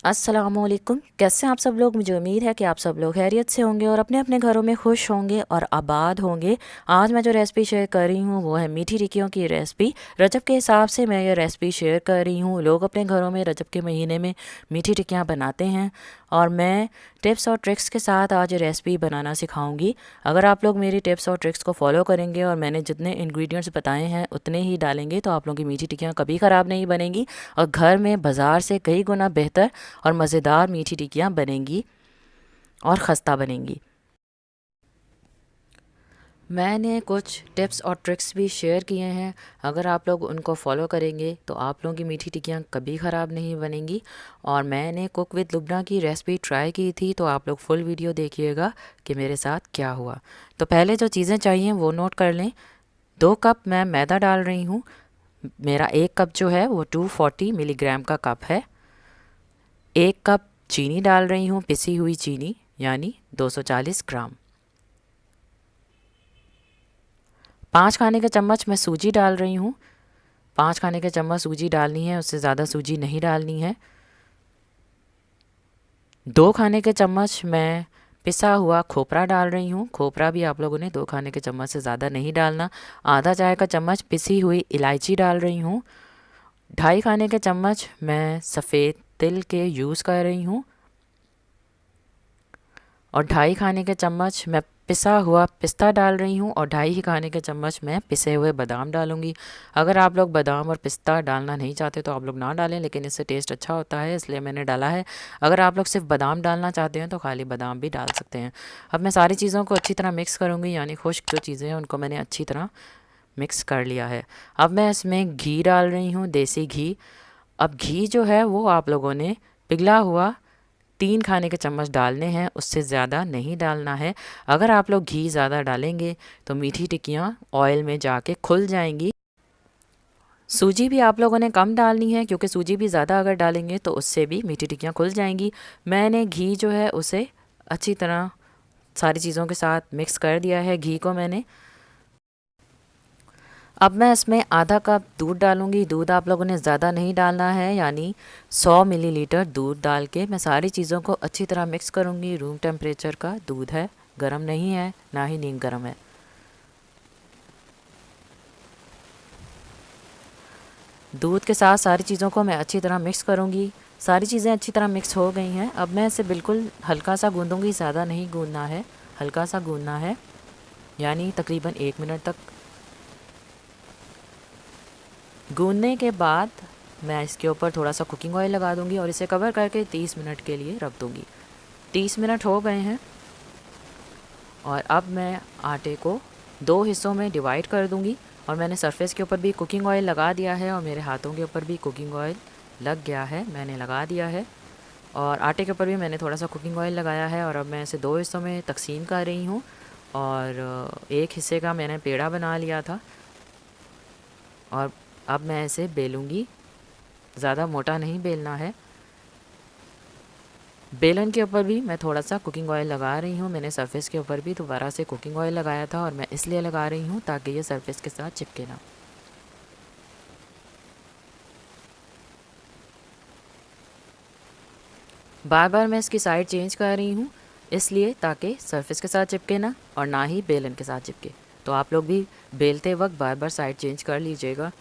अस्सलामुअलैकुम। कैसे हैं आप सब लोग। मुझे उम्मीद है कि आप सब लोग खैरियत से होंगे और अपने अपने घरों में खुश होंगे और आबाद होंगे। आज मैं जो रेसिपी शेयर कर रही हूँ वो है मीठी टिक्कियों की रेसिपी। रजब के हिसाब से मैं ये रेसिपी शेयर कर रही हूँ। लोग अपने घरों में रजब के महीने में मीठी टिक्कियाँ बनाते हैं और मैं टिप्स और ट्रिक्स के साथ आज ये रेसिपी बनाना सिखाऊंगी। अगर आप लोग मेरी टिप्स और ट्रिक्स को फॉलो करेंगे और मैंने जितने इंग्रेडिएंट्स बताए हैं उतने ही डालेंगे तो आप लोगों की मीठी टिक्कियाँ कभी ख़राब नहीं बनेंगी और घर में बाज़ार से कई गुना बेहतर और मज़ेदार मीठी टिक्कियाँ बनेंगी और ख़स्ता बनेंगी। मैंने कुछ टिप्स और ट्रिक्स भी शेयर किए हैं। अगर आप लोग उनको फॉलो करेंगे तो आप लोगों की मीठी टिक्कियाँ कभी ख़राब नहीं बनेंगी। और मैंने कुक विद लुबना की रेसिपी ट्राई की थी, तो आप लोग फुल वीडियो देखिएगा कि मेरे साथ क्या हुआ। तो पहले जो चीज़ें चाहिए वो नोट कर लें। 2 कप मैं मैदा डाल रही हूँ। मेरा 1 कप जो है वो 240 मिलीग्राम का कप है। 1 कप चीनी डाल रही हूँ, पिसी हुई चीनी यानी 240 ग्राम। 5 खाने के चम्मच मैं सूजी डाल रही हूँ। 5 खाने के चम्मच सूजी डालनी है, उससे ज़्यादा सूजी नहीं डालनी है। 2 खाने के चम्मच मैं पिसा हुआ खोपरा डाल रही हूँ। खोपरा भी आप लोगों ने 2 खाने के चम्मच से ज़्यादा नहीं डालना। आधा चाय का चम्मच पिसी हुई इलायची डाल रही हूँ। 2.5 खाने के चम्मच मैं सफ़ेद तिल के यूज़ कर रही हूँ और 2.5 खाने के चम्मच मैं पिसा हुआ पिस्ता डाल रही हूँ और 2.5 ही खाने के चम्मच मैं पिसे हुए बादाम डालूँगी। अगर आप लोग बादाम और पिस्ता डालना नहीं चाहते तो आप लोग ना डालें, लेकिन इससे टेस्ट अच्छा होता है इसलिए मैंने डाला है। अगर आप लोग सिर्फ बादाम डालना चाहते हैं तो खाली बादाम भी डाल सकते हैं। अब मैं सारी चीज़ों को अच्छी तरह मिक्स करूँगी, यानी खुश्क जो चीज़ें हैं उनको मैंने अच्छी तरह मिक्स कर लिया है। अब मैं इसमें घी डाल रही हूँ, देसी घी। अब घी जो है वो आप लोगों ने पिघला हुआ 3 खाने के चम्मच डालने हैं, उससे ज़्यादा नहीं डालना है। अगर आप लोग घी ज़्यादा डालेंगे तो मीठी टिक्कियाँ ऑयल में जाके खुल जाएंगी। सूजी भी आप लोगों ने कम डालनी है, क्योंकि सूजी भी ज़्यादा अगर डालेंगे तो उससे भी मीठी टिक्कियाँ खुल जाएंगी। मैंने घी जो है उसे अच्छी तरह सारी चीज़ों के साथ मिक्स कर दिया है, घी को मैंने। अब मैं इसमें आधा कप दूध डालूंगी। दूध आप लोगों ने ज़्यादा नहीं डालना है, यानी 100 मिलीलीटर दूध डाल के मैं सारी चीज़ों को अच्छी तरह मिक्स करूंगी। रूम टेम्परेचर का दूध है, गर्म नहीं है ना ही नीम गर्म है। दूध के साथ सारी चीज़ों को मैं अच्छी तरह मिक्स करूंगी। सारी चीज़ें अच्छी तरह मिक्स हो गई हैं। अब मैं इसे बिल्कुल हल्का सा गूंदूंगी, ज़्यादा नहीं गूंदना है, हल्का सा गूंदना है, यानी तकरीबन 1 मिनट तक। गूंदने के बाद मैं इसके ऊपर थोड़ा सा कुकिंग ऑयल लगा दूंगी और इसे कवर करके 30 मिनट के लिए रख दूंगी। 30 मिनट हो गए हैं और अब मैं आटे को 2 हिस्सों में डिवाइड कर दूंगी और मैंने सरफेस के ऊपर भी कुकिंग ऑयल लगा दिया है और मेरे हाथों के ऊपर भी कुकिंग ऑयल लग गया है, मैंने लगा दिया है। और आटे के ऊपर भी मैंने थोड़ा सा कुकिंग ऑयल लगाया है और अब मैं इसे 2 हिस्सों में तकसीम कर रही हूँ। और एक हिस्से का मैंने पेड़ा बना लिया था और अब मैं इसे बेलूँगी। ज़्यादा मोटा नहीं बेलना है। बेलन के ऊपर भी मैं थोड़ा सा कुकिंग ऑयल लगा रही हूँ। मैंने सरफेस के ऊपर भी दोबारा से कुकिंग ऑयल लगाया था और मैं इसलिए लगा रही हूँ ताकि ये सरफेस के साथ चिपके ना। बार बार मैं इसकी साइड चेंज कर रही हूँ इसलिए ताकि सरफेस के साथ चिपके ना और ना ही बेलन के साथ चिपके। तो आप लोग भी बेलते वक्त बार बार साइड चेंज कर लीजिएगा,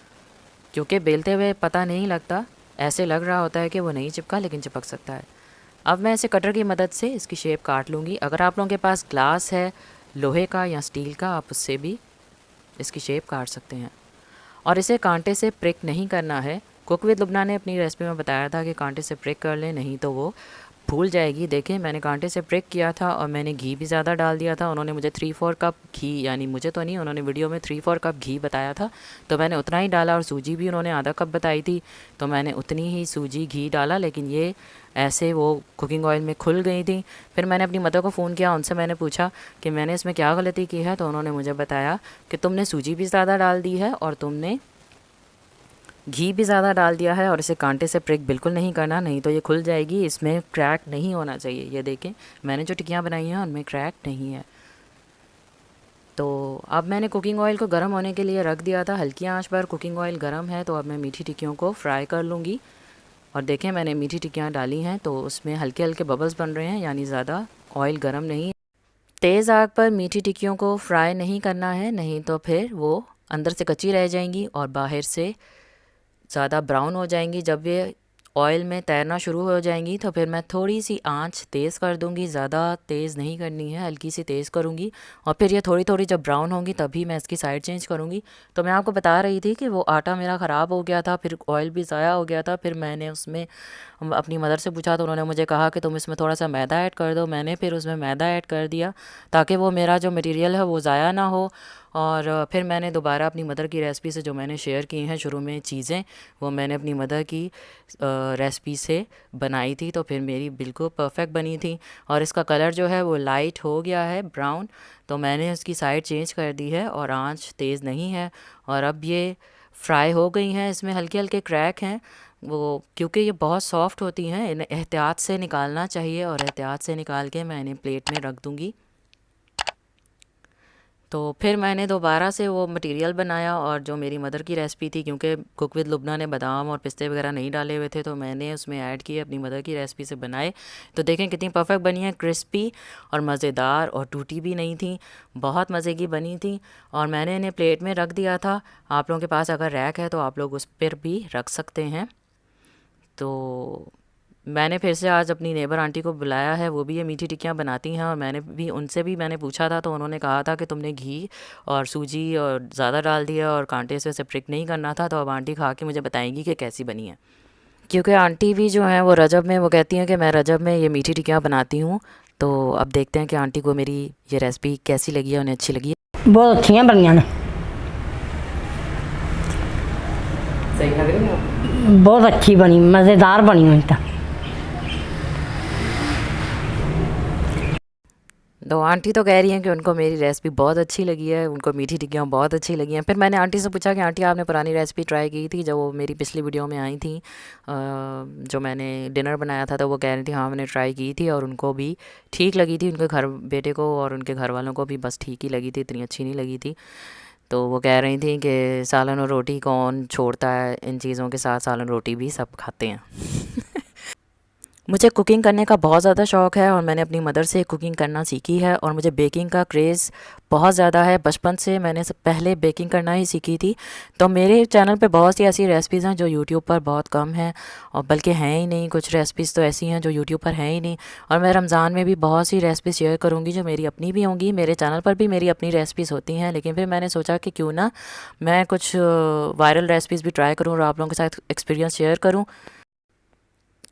क्योंकि बेलते हुए पता नहीं लगता, ऐसे लग रहा होता है कि वो नहीं चिपका, लेकिन चिपक सकता है। अब मैं इसे कटर की मदद से इसकी शेप काट लूँगी। अगर आप लोगों के पास ग्लास है, लोहे का या स्टील का, आप उससे भी इसकी शेप काट सकते हैं। और इसे कांटे से प्रिक नहीं करना है। कुक विद लुबना ने अपनी रेसिपी में बताया था कि कांटे से प्रिक कर लें, नहीं तो वो भूल जाएगी। देखें, मैंने कांटे से प्रिक किया था और मैंने घी भी ज़्यादा डाल दिया था। उन्होंने मुझे 3-4 कप घी, यानी मुझे तो नहीं, उन्होंने वीडियो में 3-4 कप घी बताया था, तो मैंने उतना ही डाला। और सूजी भी उन्होंने आधा कप बताई थी, तो मैंने उतनी ही सूजी घी डाला। लेकिन ये ऐसे वो कुकिंग ऑयल में खुल गई थी। फिर मैंने अपनी मदर को फ़ोन किया, उनसे मैंने पूछा कि मैंने इसमें क्या गलती की है, तो उन्होंने मुझे बताया कि तुमने सूजी भी ज़्यादा डाल दी है और तुमने घी भी ज़्यादा डाल दिया है और इसे कांटे से प्रिक बिल्कुल नहीं करना, नहीं तो ये खुल जाएगी। इसमें क्रैक नहीं होना चाहिए। ये देखें, मैंने जो टिक्कियाँ बनाई हैं उनमें क्रैक नहीं है। तो अब मैंने कुकिंग ऑयल को गर्म होने के लिए रख दिया था। हल्की आंच पर कुकिंग ऑयल गर्म है, तो अब मैं मीठी टिक्कियों को फ्राई कर लूँगी। और देखें मैंने मीठी टिक्कियाँ डाली हैं तो उसमें हल्के हल्के बबल्स बन रहे हैं, यानी ज़्यादा ऑयल गर्म नहीं। तेज़ आग पर मीठी टिक्कियों को फ्राई नहीं करना है, नहीं तो फिर वो अंदर से कच्ची रह जाएंगी और बाहर से ज़्यादा ब्राउन हो जाएंगी। जब ये ऑयल में तैरना शुरू हो जाएंगी तो फिर मैं थोड़ी सी आंच तेज़ कर दूंगी, ज़्यादा तेज़ नहीं करनी है, हल्की सी तेज़ करूंगी। और फिर ये थोड़ी थोड़ी जब ब्राउन होंगी तभी मैं इसकी साइड चेंज करूंगी। तो मैं आपको बता रही थी कि वो आटा मेरा ख़राब हो गया था, फिर ऑयल भी ज़ाया हो गया था। फिर मैंने उसमें अपनी मदर से पूछा तो उन्होंने मुझे कहा कि तुम इसमें थोड़ा सा मैदा ऐड कर दो। मैंने फिर उसमें मैदा ऐड कर दिया ताकि वो मेरा जो मटेरियल है वो ज़ाया ना हो। और फिर मैंने दोबारा अपनी मदर की रेसिपी से जो मैंने शेयर की हैं शुरू में चीज़ें, वो मैंने अपनी मदर की रेसिपी से बनाई थी, तो फिर मेरी बिल्कुल परफेक्ट बनी थी। और इसका कलर जो है वो लाइट हो गया है ब्राउन, तो मैंने उसकी साइड चेंज कर दी है और आंच तेज़ नहीं है। और अब ये फ्राई हो गई हैं, इसमें हल्के हल्के क्रैक हैं वो, क्योंकि ये बहुत सॉफ्ट होती हैं, इन्हें एहतियात से निकालना चाहिए। और एहतियात से निकाल के मैं इन्हें प्लेट में रख दूँगी। तो फिर मैंने दोबारा से वो मटेरियल बनाया और जो मेरी मदर की रेसिपी थी, क्योंकि कुक विद लुबना ने बादाम और पिस्ते वगैरह नहीं डाले हुए थे, तो मैंने उसमें ऐड किए, अपनी मदर की रेसिपी से बनाए। तो देखें कितनी परफेक्ट बनी है, क्रिस्पी और मज़ेदार, और टूटी भी नहीं थी, बहुत मज़े की बनी थी। और मैंने इन्हें प्लेट में रख दिया था। आप लोगों के पास अगर रैक है तो आप लोग उस पर भी रख सकते हैं। तो मैंने फिर से आज अपनी नेबर आंटी को बुलाया है, वो भी ये मीठी टिक्कियाँ बनाती हैं, और मैंने भी उनसे भी मैंने पूछा था, तो उन्होंने कहा था कि तुमने घी और सूजी और ज़्यादा डाल दिया और कांटे से उसे प्रिक नहीं करना था। तो अब आंटी खा के मुझे बताएंगी कि कैसी बनी है, क्योंकि आंटी भी जो हैं वो रजब में वो कहती हैं कि मैं रजब में ये मीठी टिक्कियाँ बनाती हूँ। तो अब देखते हैं कि आंटी को मेरी ये रेसिपी कैसी लगी है, उन्हें अच्छी लगी है। बहुत अच्छियां बनियां ने, सही लग रही है, बहुत अच्छी बनी, मज़ेदार बनी हुई था। तो आंटी तो कह रही हैं कि उनको मेरी रेसिपी बहुत अच्छी लगी है, उनको मीठी टिक्कियाँ बहुत अच्छी लगी हैं। फिर मैंने आंटी से पूछा कि आंटी आपने पुरानी रेसिपी ट्राई की थी जो वो मेरी पिछली वीडियो में आई थी, जो मैंने डिनर बनाया था, तो वो कह रही थी हाँ मैंने ट्राई की थी और उनको भी ठीक लगी थी, उनके घर बेटे को और उनके घर वालों को भी बस ठीक ही लगी थी, इतनी अच्छी नहीं लगी थी। तो वो कह रही थी कि सालन और रोटी कौन छोड़ता है, इन चीज़ों के साथ सालन रोटी भी सब खाते हैं। मुझे कुकिंग करने का बहुत ज़्यादा शौक़ है और मैंने अपनी मदर से कुकिंग करना सीखी है, और मुझे बेकिंग का क्रेज़ बहुत ज़्यादा है। बचपन से मैंने सब पहले बेकिंग करना ही सीखी थी। तो मेरे चैनल पे बहुत सी ऐसी रेसिपीज़ हैं जो यूट्यूब पर बहुत कम हैं, और बल्कि हैं ही नहीं, कुछ रेसिपीज़ तो ऐसी हैं जो यूट्यूब पर हैं ही नहीं। और मैं रमज़ान में भी बहुत सी रेसिपीज़ शेयर करूँगी जो मेरी अपनी भी होंगी, मेरे चैनल पर भी मेरी अपनी रेसिपीज़ होती हैं। लेकिन फिर मैंने सोचा कि क्यों ना मैं कुछ वायरल रेसिपीज़ भी ट्राई करूँ और आप लोगों के साथ एक्सपीरियंस शेयर करूँ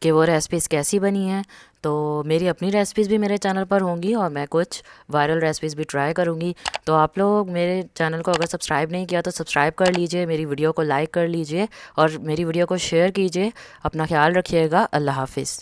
कि वो रेसिपीज़ कैसी बनी हैं। तो मेरी अपनी रेसिपीज़ भी मेरे चैनल पर होंगी और मैं कुछ वायरल रेसिपीज़ भी ट्राई करूँगी। तो आप लोग मेरे चैनल को अगर सब्सक्राइब नहीं किया तो सब्सक्राइब कर लीजिए, मेरी वीडियो को लाइक कर लीजिए और मेरी वीडियो को शेयर कीजिए। अपना ख्याल रखिएगा। अल्लाह हाफ़िज़।